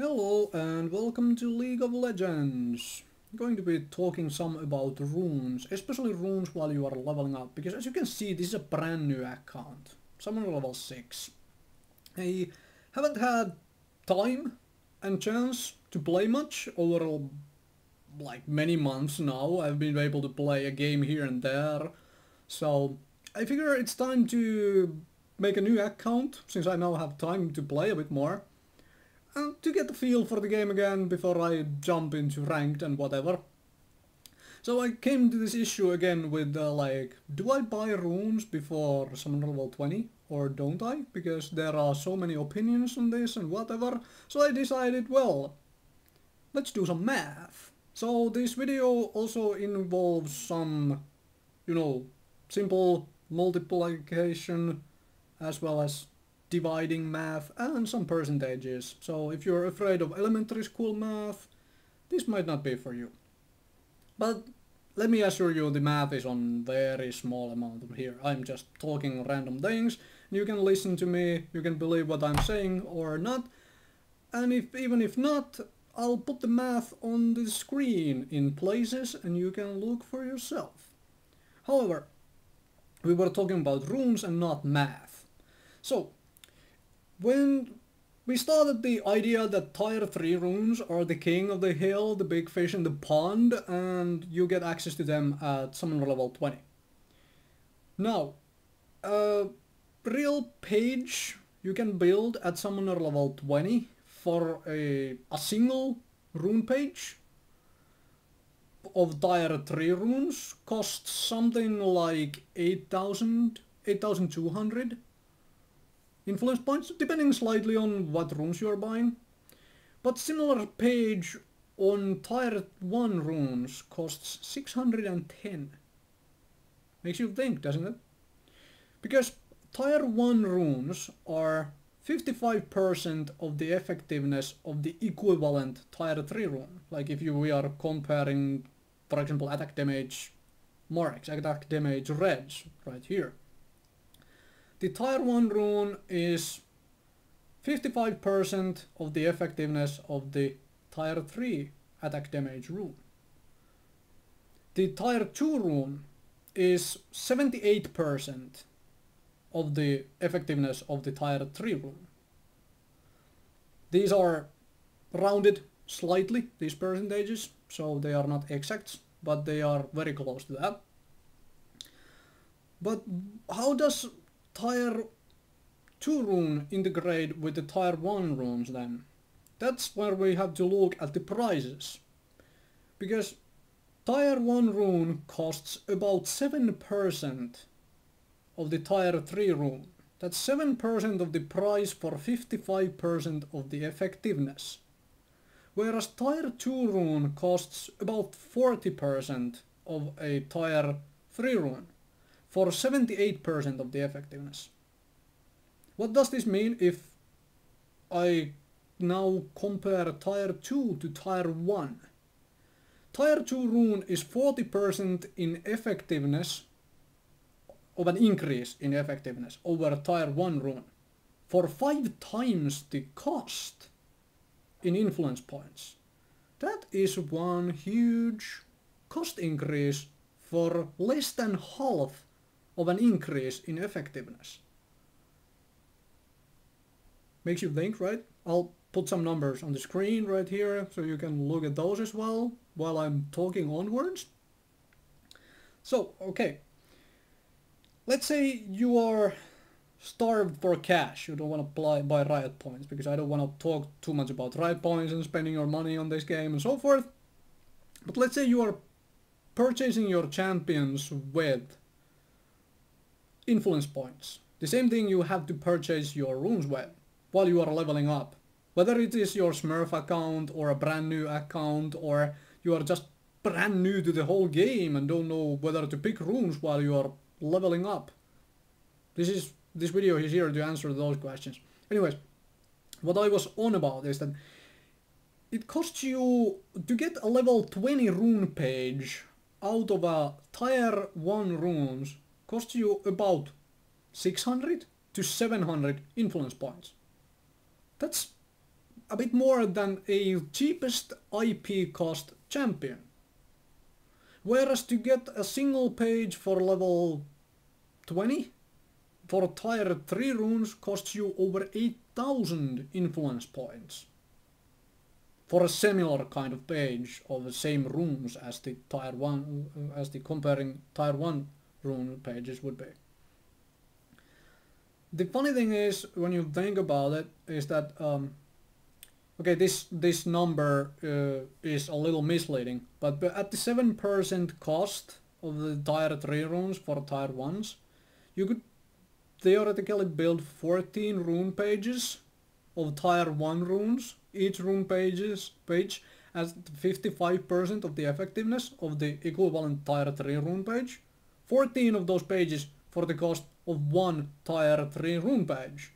Hello and welcome to League of Legends. I'm going to be talking some about runes, especially runes while you are leveling up, because as you can see this is a brand new account. Someone level 6. I haven't had time and chance to play much over like many months now. I've been able to play a game here and there, so I figure it's time to make a new account since I now have time to play a bit more. And to get the feel for the game again before I jump into ranked and whatever. So I came to this issue again with do I buy runes before summon level 20 or don't I? Because there are so many opinions on this and whatever. So I decided, well, let's do some math. So this video also involves some, simple multiplication as well as dividing math and some percentages. So if you're afraid of elementary school math, this might not be for you. But let me assure you, the math is on very small amount here. I'm just talking random things. You can listen to me, you can believe what I'm saying or not. And even if not, I'll put the math on the screen in places and you can look for yourself. However, we were talking about runes and not math. So when we started the idea that tier 3 runes are the king of the hill, the big fish in the pond, and you get access to them at summoner level 20. Now, a real page you can build at summoner level 20 for a single rune page of tier 3 runes costs something like 8,200 influence points, depending slightly on what runes you are buying. But similar page on tier 1 runes costs 610. Makes you think, doesn't it? Because tier 1 runes are 55% of the effectiveness of the equivalent tier 3 rune. Like if we are comparing, for example, attack damage marks, attack damage reds, right here. The tier 1 rune is 55% of the effectiveness of the tier 3 attack damage rune. The tier 2 rune is 78% of the effectiveness of the tier 3 rune. These are rounded slightly, these percentages, so they are not exact, but they are very close to that. But how does tier 2 rune integrate with the tier 1 runes then? That's where we have to look at the prices. Because tier 1 rune costs about 7% of the tier 3 rune. That's 7% of the price for 55% of the effectiveness. Whereas tier 2 rune costs about 40% of a tier 3 rune for 78% of the effectiveness. What does this mean if I now compare tier 2 to tier 1? Tier 2 rune is 40% in effectiveness, of an increase in effectiveness over tier 1 rune, for 5 times the cost in influence points. That is one huge cost increase for less than half of an increase in effectiveness. Makes you think, right? I'll put some numbers on the screen right here so you can look at those as well while I'm talking onwards. So, okay. Let's say you are starved for cash. You don't want to buy riot points, because I don't want to talk too much about riot points and spending your money on this game and so forth. But let's say you are purchasing your champions with influence points. The same thing you have to purchase your runes with while you are leveling up. Whether it is your Smurf account or a brand new account, or you are just brand new to the whole game and don't know whether to pick runes while you are leveling up. This video is here to answer those questions. Anyways, what I was on about is that it costs you to get a level 20 rune page out of a tier 1 runes costs you about 600 to 700 influence points. That's a bit more than a cheapest IP cost champion. Whereas to get a single page for level 20 for tier 3 runes costs you over 8,000 influence points. For a similar kind of page of the same runes as the tier 1, as the comparing tier 1 rune pages would be. The funny thing is, when you think about it, is that okay, this number is a little misleading, but at the 7% cost of the tier 3 runes for tier 1s, you could theoretically build 14 rune pages of tier 1 runes, each rune page has 55% of the effectiveness of the equivalent tier 3 rune page. 14 of those pages for the cost of one tier 3 rune page.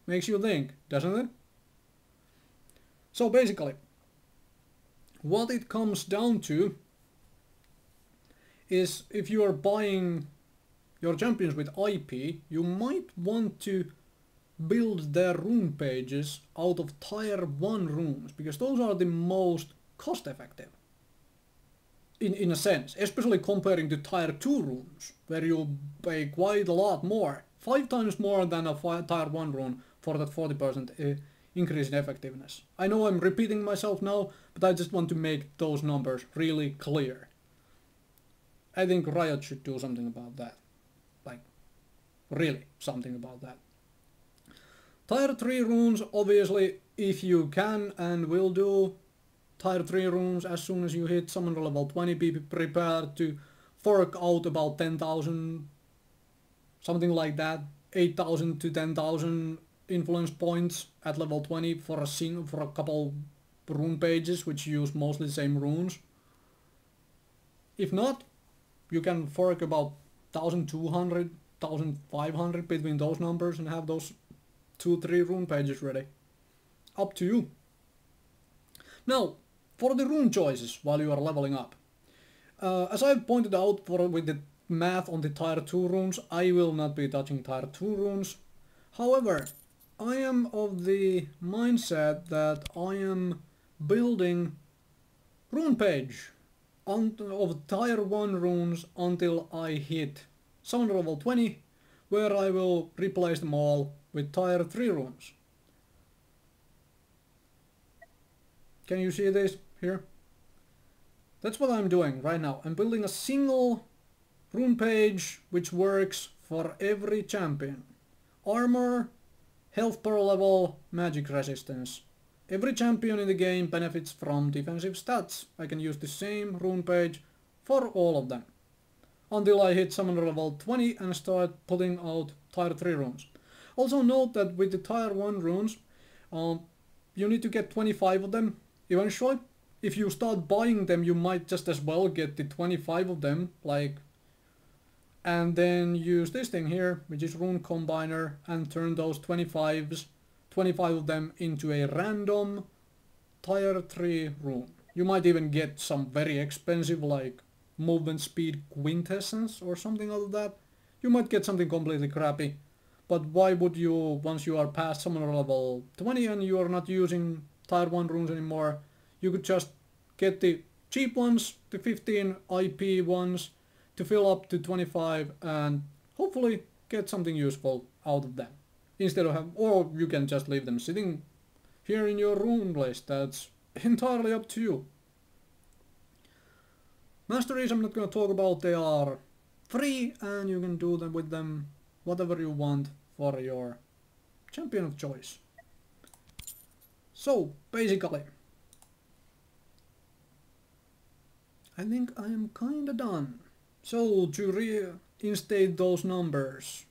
Makes you think, doesn't it? So basically, what it comes down to is if you are buying your champions with IP, you might want to build their rune pages out of tier 1 runes, because those are the most cost effective. In a sense, especially comparing to tier 2 runes, where you pay quite a lot more, 5 times more than a tier 1 rune for that 40% increase in effectiveness. I know I'm repeating myself now, but I just want to make those numbers really clear. I think Riot should do something about that. Like, really something about that. Tier 3 runes, obviously, if you can and will do tier 3 runes as soon as you hit summoner level 20, be prepared to fork out about 10,000, something like that, 8,000 to 10,000 influence points at level 20 for a couple rune pages which use mostly the same runes. If not, you can fork about 1,200, 1,500 between those numbers and have those 2-3 rune pages ready. Up to you. Now, for the rune choices while you are leveling up. As I've pointed out with the math on the tier 2 runes, I will not be touching tier 2 runes. However, I am of the mindset that I am building rune page of tier 1 runes until I hit summoner level 20, where I will replace them all with tier 3 runes. Can you see this here? That's what I'm doing right now. I'm building a single rune page which works for every champion. Armor, health per level, magic resistance. Every champion in the game benefits from defensive stats. I can use the same rune page for all of them. Until I hit summoner level 20 and start putting out tier 3 runes. Also note that with the tier 1 runes, you need to get 25 of them eventually. If you start buying them, you might just as well get the 25 of them, and then use this thing here, which is Rune Combiner, and turn those 25 of them into a random tier 3 rune. You might even get some very expensive like movement speed quintessence or something like that. You might get something completely crappy. But why would you, once you are past summoner level 20 and you are not using tier 1 runes anymore, you could just get the cheap ones, the 15 IP ones, to fill up to 25 and hopefully get something useful out of them. Instead of or you can just leave them sitting here in your rune list. That's entirely up to you. Masteries I'm not going to talk about, they are free and you can do them with them whatever you want for your champion of choice. So basically, I think I am kinda done. So to reinstate those numbers,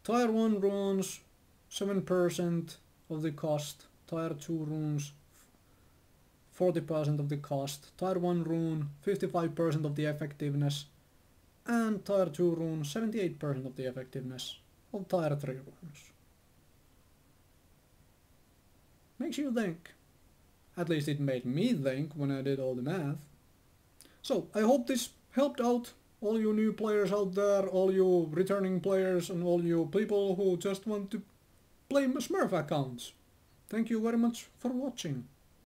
tier 1 runes 7% of the cost, tier 2 runes 40% of the cost, tier 1 rune 55% of the effectiveness, and tier 2 rune 78% of the effectiveness of tier 3 runes. Makes you think. At least it made me think when I did all the math. So I hope this helped out all you new players out there, all you returning players and all you people who just want to play Smurf accounts. Thank you very much for watching.